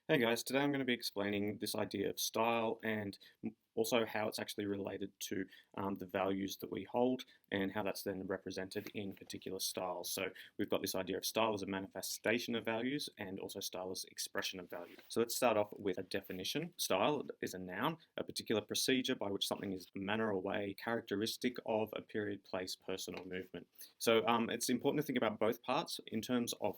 Hey guys, today I'm going to be explaining this idea of style and also how it's actually related to the values that we hold and how that's then represented in particular styles. So we've got this idea of style as a manifestation of values and also style as expression of value. So let's start off with a definition. Style is a noun, a particular procedure by which something is a manner or way characteristic of a period, place, person or movement. So it's important to think about both parts in terms of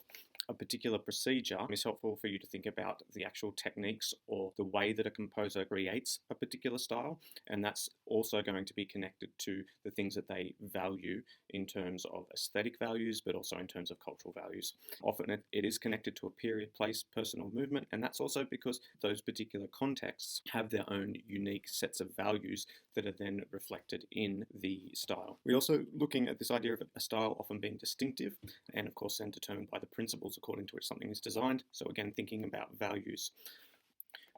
a particular procedure. It's helpful for you to think about the actual techniques or the way that a composer creates a particular style, and that's also going to be connected to the things that they value in terms of aesthetic values, but also in terms of cultural values. Often it is connected to a period, place, person, or movement, and that's also because those particular contexts have their own unique sets of values that are then reflected in the style. We're also looking at this idea of a style often being distinctive, and of course then determined by the principles according to which something is designed. So again, thinking about values.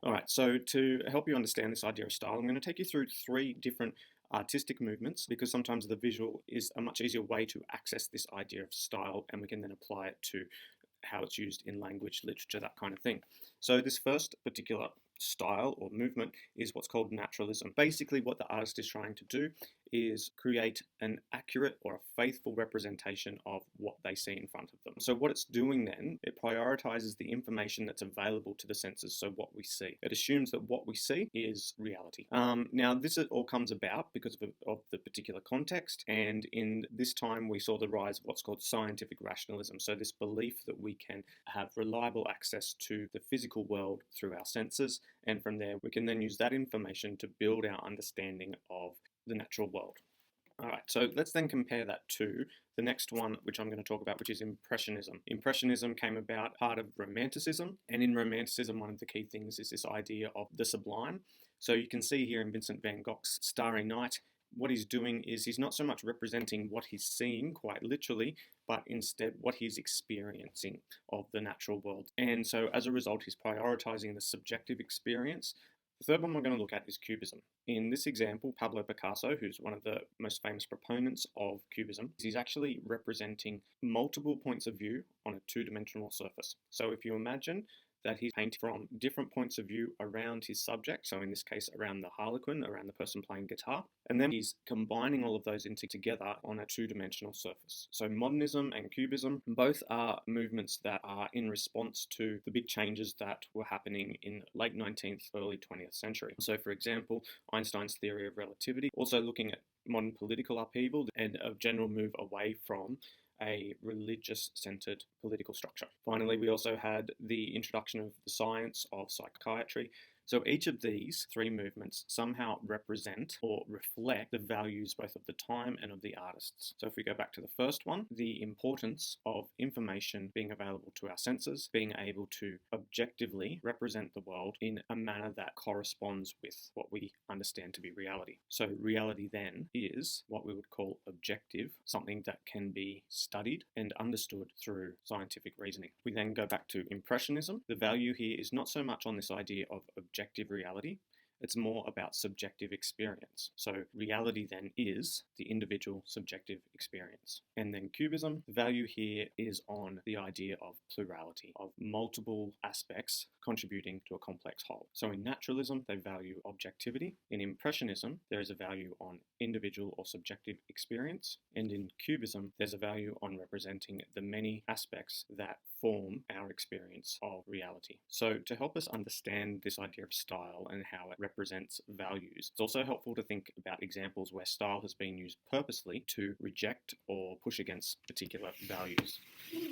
All right, so to help you understand this idea of style, I'm going to take you through three different artistic movements because sometimes the visual is a much easier way to access this idea of style, and we can then apply it to how it's used in language, literature, that kind of thing. So this first particular style or movement is what's called naturalism. Basically, what the artist is trying to do is create an accurate or a faithful representation of what they see in front of them. So what it's doing then, it prioritizes the information that's available to the senses, so what we see. It assumes that what we see is reality. Now, this all comes about because of the particular context, and in this time we saw the rise of what's called scientific rationalism. So this belief that we can have reliable access to the physical world through our senses, and from there we can then use that information to build our understanding of the natural world. All right, so let's then compare that to the next one, which I'm going to talk about, which is Impressionism. Impressionism came about part of Romanticism, and in Romanticism, one of the key things is this idea of the sublime. So you can see here in Vincent van Gogh's Starry Night, what he's doing is he's not so much representing what he's seeing quite literally, but instead what he's experiencing of the natural world. And so as a result, he's prioritizing the subjective experience. The third one we're going to look at is Cubism. In this example, Pablo Picasso, who's one of the most famous proponents of Cubism, he's actually representing multiple points of view on a two-dimensional surface. So if you imagine that he's painting from different points of view around his subject, so in this case around the harlequin, around the person playing guitar, and then he's combining all of those together on a two-dimensional surface. So modernism and cubism both are movements that are in response to the big changes that were happening in late 19th, early 20th century. So for example, Einstein's theory of relativity, also looking at modern political upheaval and a general move away from a religious-centered political structure. Finally, we also had the introduction of the science of psychiatry. So each of these three movements somehow represent or reflect the values both of the time and of the artists. So if we go back to the first one, the importance of information being available to our senses, being able to objectively represent the world in a manner that corresponds with what we understand to be reality. So reality then is what we would call objective, something that can be studied and understood through scientific reasoning. We then go back to Impressionism. The value here is not so much on this idea of objective reality, it's more about subjective experience. So reality then is the individual subjective experience. And then Cubism, the value here is on the idea of plurality, of multiple aspects contributing to a complex whole. So in naturalism, they value objectivity. In Impressionism, there is a value on individual or subjective experience. And in Cubism, there's a value on representing the many aspects that form our experience of reality. So to help us understand this idea of style and how it represents values, it's also helpful to think about examples where style has been used purposely to reject or push against particular values.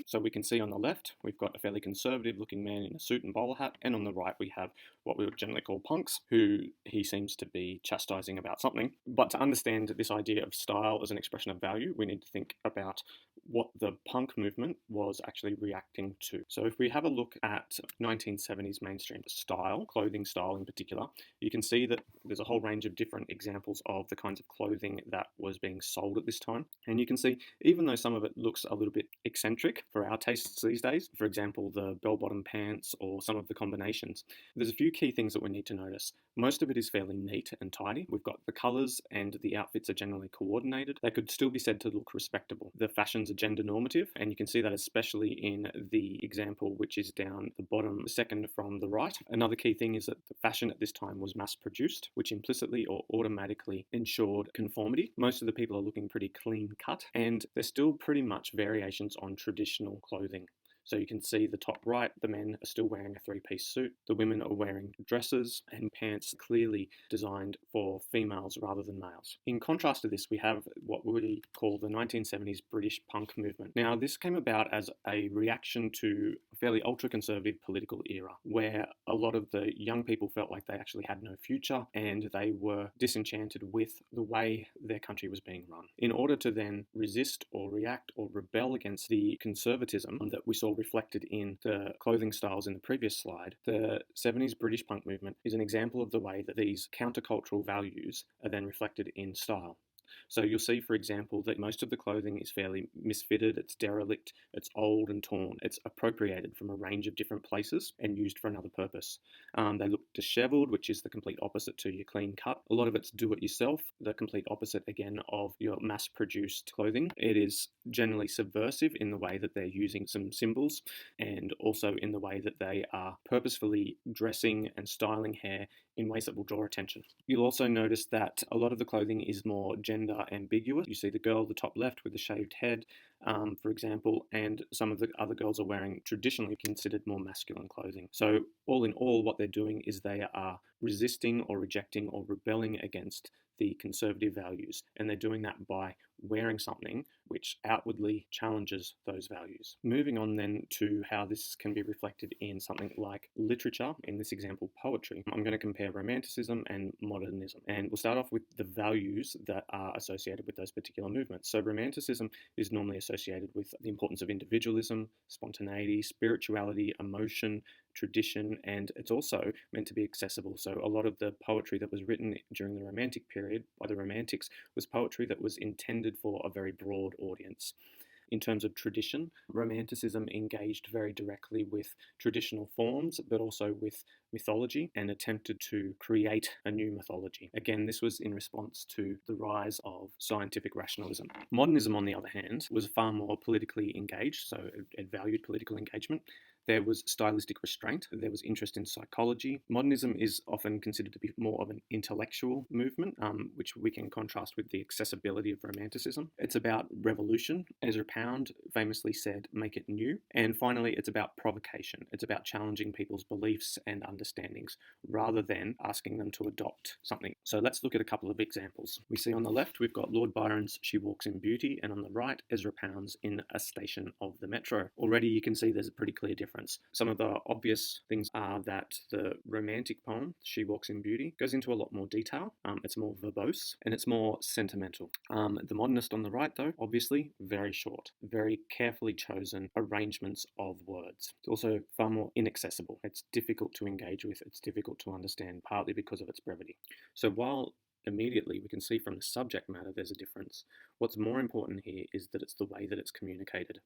So we can see on the left, we've got a fairly conservative looking man in a suit and bowler hat, and on the right we have what we would generally call punks, who he seems to be chastising about something. But to understand this idea of style as an expression of value, we need to think about what the punk movement was actually reacting to. So if we have a look at 1970s mainstream style, clothing style in particular, you you can see that there's a whole range of different examples of the kinds of clothing that was being sold at this time. And you can see, even though some of it looks a little bit eccentric for our tastes these days, for example, the bell-bottom pants or some of the combinations, there's a few key things that we need to notice. Most of it is fairly neat and tidy. We've got the colours and the outfits are generally coordinated. They could still be said to look respectable. The fashions are gender normative, and you can see that especially in the example which is down the bottom second from the right. Another key thing is that the fashion at this time was mass produced, which implicitly or automatically ensured conformity. Most of the people are looking pretty clean cut, and there's still pretty much variations on traditional clothing. So you can see the top right, the men are still wearing a three-piece suit. The women are wearing dresses and pants clearly designed for females rather than males. In contrast to this, we have what we call the 1970s British punk movement. Now, this came about as a reaction to a fairly ultra-conservative political era, where a lot of the young people felt like they actually had no future and they were disenchanted with the way their country was being run. In order to then resist or react or rebel against the conservatism that we saw reflected in the clothing styles in the previous slide, the 70s British punk movement is an example of the way that these countercultural values are then reflected in style. So you'll see, for example, that most of the clothing is fairly misfitted, it's derelict, it's old and torn, it's appropriated from a range of different places and used for another purpose. They look dishevelled, which is the complete opposite to your clean cut. A lot of it's do-it-yourself, the complete opposite again of your mass-produced clothing. It is generally subversive in the way that they're using some symbols and also in the way that they are purposefully dressing and styling hair in ways that will draw attention. You'll also notice that a lot of the clothing is more gender ambiguous. You see the girl at the top left with the shaved head, for example, and some of the other girls are wearing traditionally considered more masculine clothing. So all in all, what they're doing is they are resisting or rejecting or rebelling against the conservative values, and they're doing that by wearing something which outwardly challenges those values. Moving on then to how this can be reflected in something like literature, in this example poetry. I'm going to compare Romanticism and modernism, and we'll start off with the values that are associated with those particular movements. So Romanticism is normally associated with the importance of individualism, spontaneity, spirituality, emotion, tradition, and it's also meant to be accessible. So a lot of the poetry that was written during the Romantic period by the Romantics was poetry that was intended for a very broad audience. In terms of tradition, Romanticism engaged very directly with traditional forms, but also with mythology and attempted to create a new mythology. Again, this was in response to the rise of scientific rationalism. Modernism, on the other hand, was far more politically engaged, so it valued political engagement. There was stylistic restraint, there was interest in psychology. Modernism is often considered to be more of an intellectual movement, which we can contrast with the accessibility of Romanticism. It's about revolution. Ezra Pound famously said, "Make it new." And finally, it's about provocation. It's about challenging people's beliefs and understandings rather than asking them to adopt something. So let's look at a couple of examples. We see on the left, we've got Lord Byron's She Walks in Beauty, and on the right, Ezra Pound's In a Station of the Metro. Already you can see there's a pretty clear difference. Some of the obvious things are that the romantic poem, She Walks in Beauty, goes into a lot more detail. It's more verbose and it's more sentimental. The modernist on the right, though, obviously very short, very carefully chosen arrangements of words. It's also far more inaccessible. It's difficult to engage with, it's difficult to understand, partly because of its brevity. So while immediately we can see from the subject matter there's a difference, what's more important here is that it's the way that it's communicated.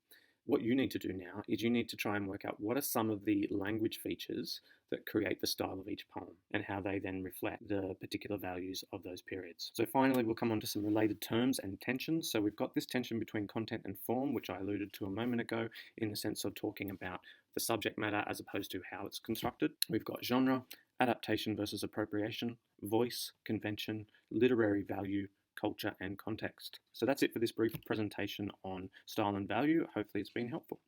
What you need to do now is you need to try and work out what are some of the language features that create the style of each poem and how they then reflect the particular values of those periods. So finally, we'll come on to some related terms and tensions. So we've got this tension between content and form, which I alluded to a moment ago in the sense of talking about the subject matter as opposed to how it's constructed. We've got genre, adaptation versus appropriation, voice, convention, literary value, culture and context. So that's it for this brief presentation on style and value. Hopefully it's been helpful.